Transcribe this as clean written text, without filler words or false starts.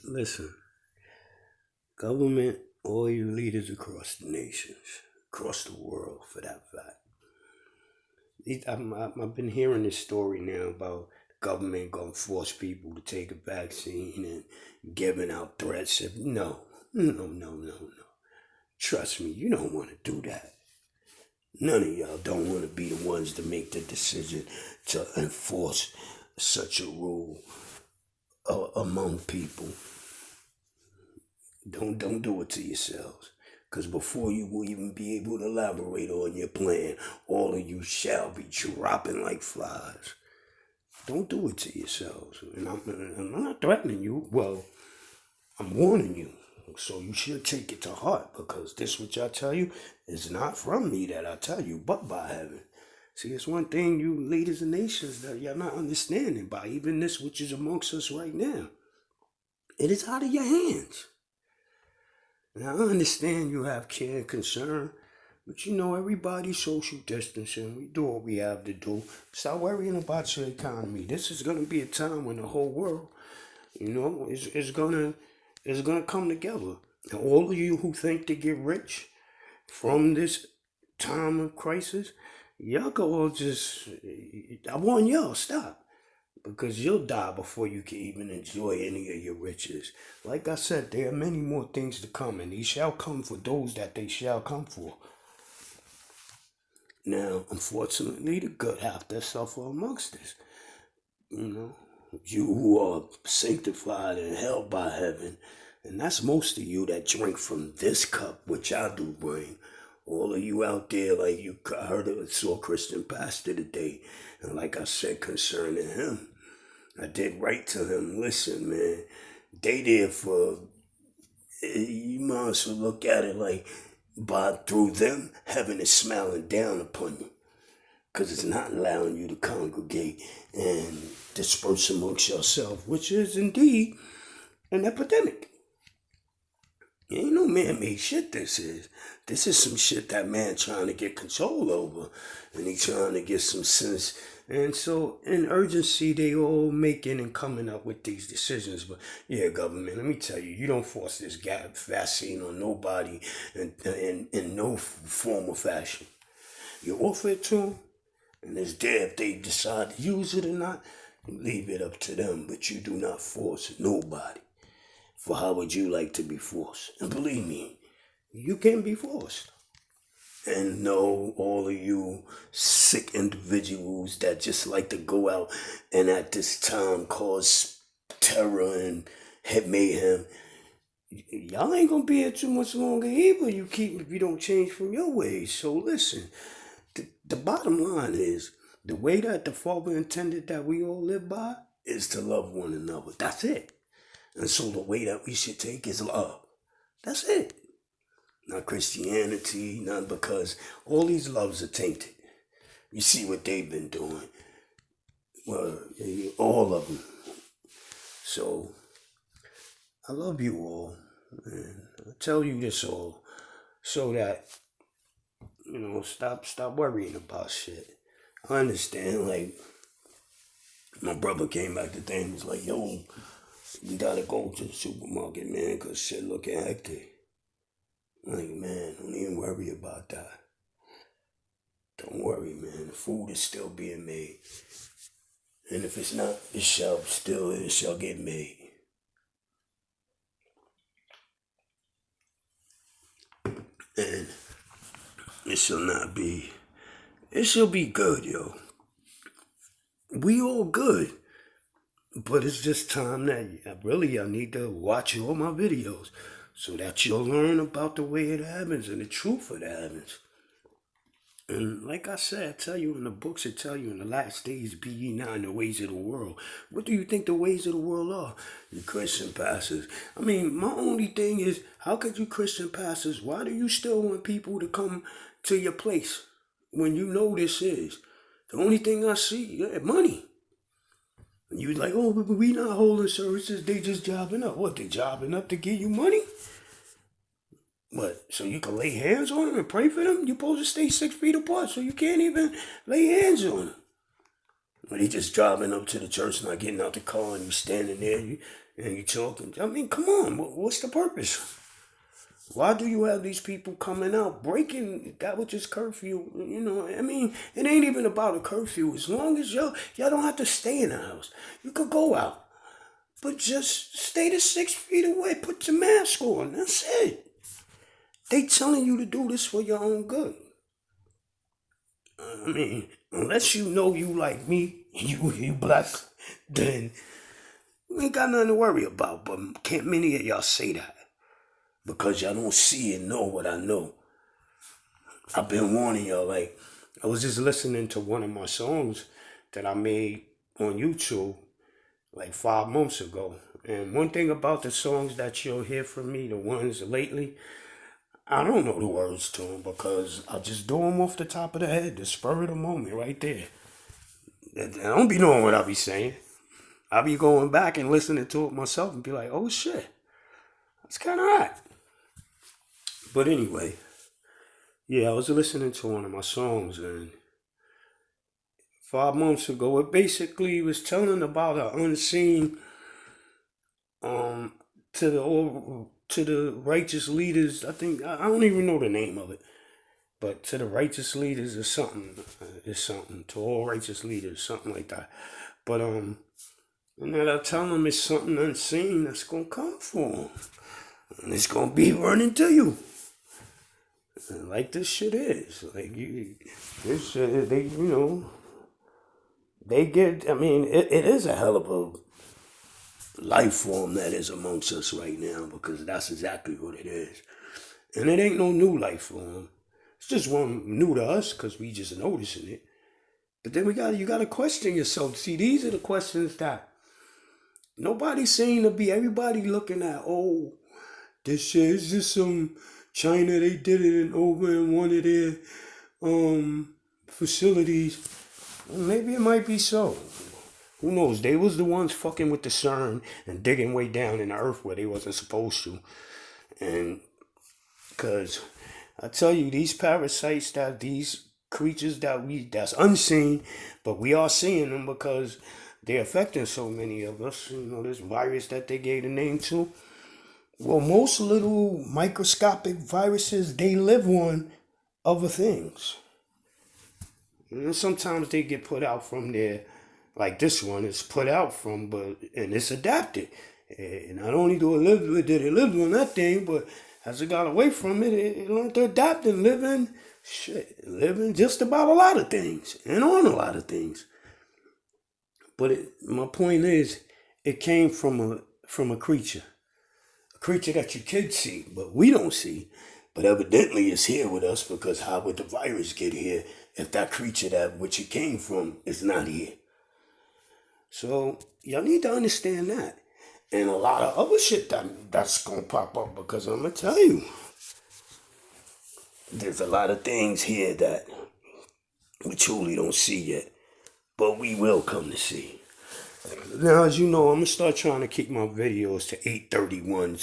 Listen, government, all you leaders across the nations, across the world for that fact. I've been hearing this story now about the government going to force people to take a vaccine and giving out threats of no. Trust me, you don't want to do that. None of y'all don't want to be the ones to make the decision to enforce such a rule among people. Don't do it to yourselves. Because before you will even be able to elaborate on your plan, all of you shall be dropping like flies. Don't do it to yourselves. And I'm not threatening you. Well, I'm warning you. So you should take it to heart because this, which I tell you, is not from me that I tell you, but by heaven. See, it's one thing you leaders of nations that you're not understanding by even this which is amongst us right now. It is out of your hands. Now, I understand you have care and concern, but everybody's social distancing. We do what we have to do. Stop worrying about your economy. This is going to be a time when the whole world, is gonna come together. And all of you who think to get rich from this time of crisis, y'all go all just, I warn y'all, stop. Because you'll die before you can even enjoy any of your riches. Like I said, there are many more things to come, and these shall come for those that they shall come for. Now, unfortunately, the good have to suffer amongst this. You who are sanctified and held by heaven, and that's most of you that drink from this cup, which I do bring. All of you out there, like I heard of saw Christian pastor today, and like I said concerning him, I did write to him. Listen, man, they there for. You might as well look at it like, by through them, heaven is smiling down upon you, because it's not allowing you to congregate and disperse amongst yourself, which is indeed an epidemic. It ain't no man-made shit this is. This is some shit that man trying to get control over. And he trying to get some sense. And so in urgency, they all making and coming up with these decisions. But yeah, government, let me tell you, you don't force this vaccine on nobody in no form or fashion. You offer it to them, and it's there if they decide to use it or not. Leave it up to them, but you do not force nobody. For how would you like to be forced? And believe me, you can be forced. And know all of you sick individuals that just like to go out and at this time cause terror and hit mayhem. Y'all ain't gonna be here too much longer either. If you don't change from your ways. So listen, the bottom line is the way that the Father intended that we all live by is to love one another. That's it. And so the way that we should take is love. That's it. Not Christianity, not because all these loves are tainted. You see what they've been doing. Well, all of them. So, I love you all. And I tell you this all so that, stop worrying about shit. I understand, like, my brother came back today and was like, yo, you gotta go to the supermarket, man, because shit looking hectic. Like, man, don't even worry about that. Don't worry, man. The food is still being made. And if it's not, it shall get made. And it shall be good, yo. We all good. But it's just time that I need to watch all my videos so that you'll learn about the way it happens and the truth of the heavens. And like I said, I tell you in the books, it tell you in the last days, be ye not in the ways of the world. What do you think the ways of the world are? You Christian pastors. I mean, my only thing is, how could you Christian pastors, why do you still want people to come to your place when you know this is? The only thing I see, money. You like, oh, but we not holding services, they just jobbing up. What, they jobbing up to give you money? What, so you can lay hands on them and pray for them? You're supposed to stay 6 feet apart, so you can't even lay hands on them. But they just driving up to the church, not getting out the car, and you standing there. and you talking. I mean, come on, what's the purpose? Why do you have these people coming out breaking that which is curfew? You know, I mean, it ain't even about a curfew. As long as y'all don't have to stay in the house. You could go out. But just stay to 6 feet away. Put your mask on. That's it. They telling you to do this for your own good. I mean, unless you know you like me, you black, then you ain't got nothing to worry about. But can't many of y'all say that? Because y'all don't see and know what I know. I've been warning y'all. Like, I was just listening to one of my songs that I made on YouTube like 5 months ago. And one thing about the songs that you'll hear from me, the ones lately, I don't know the words to them because I just do them off the top of the head, the spur of the moment right there. I don't be knowing what I be saying. I be going back and listening to it myself and be like, oh shit, that's kind of hot. But anyway, yeah, I was listening to one of my songs, and 5 months ago, it basically was telling about an unseen to the righteous leaders. I think I don't even know the name of it, but to the righteous leaders is something. It's something to all righteous leaders, something like that. But and that I tell them it's something unseen that's gonna come for them, and it's gonna be running to you. And like this shit is like this shit. They they get. I mean, it is a hell of a life form that is amongst us right now because that's exactly what it is. And it ain't no new life form. It's just one new to us because we just noticing it. But then you gotta question yourself. See, these are the questions that nobody's saying to be. Everybody looking at, oh, this shit is just some China. They did it over in one of their facilities. Well, maybe it might be so. Who knows? They was the ones fucking with the CERN and digging way down in the earth where they wasn't supposed to. And because I tell you, these parasites, that these creatures that's unseen, but we are seeing them because they're affecting so many of us. You know, this virus that they gave the name to. Well, most little microscopic viruses, they live on other things. And sometimes they get put out from there, like this one is put out from, and it's adapted. And not only do it live with it, it lived on that thing, but as it got away from it, it learned to adapt and living just about a lot of things and on a lot of things. But my point is, it came from a creature that you could see, but we don't see. But evidently it's here with us because how would the virus get here if that creature that which it came from is not here? So y'all need to understand that. And a lot of other shit that's going to pop up because I'm going to tell you, there's a lot of things here that we truly don't see yet, but we will come to see. Now, as you know, I'm going to start trying to keep my videos to 8:31.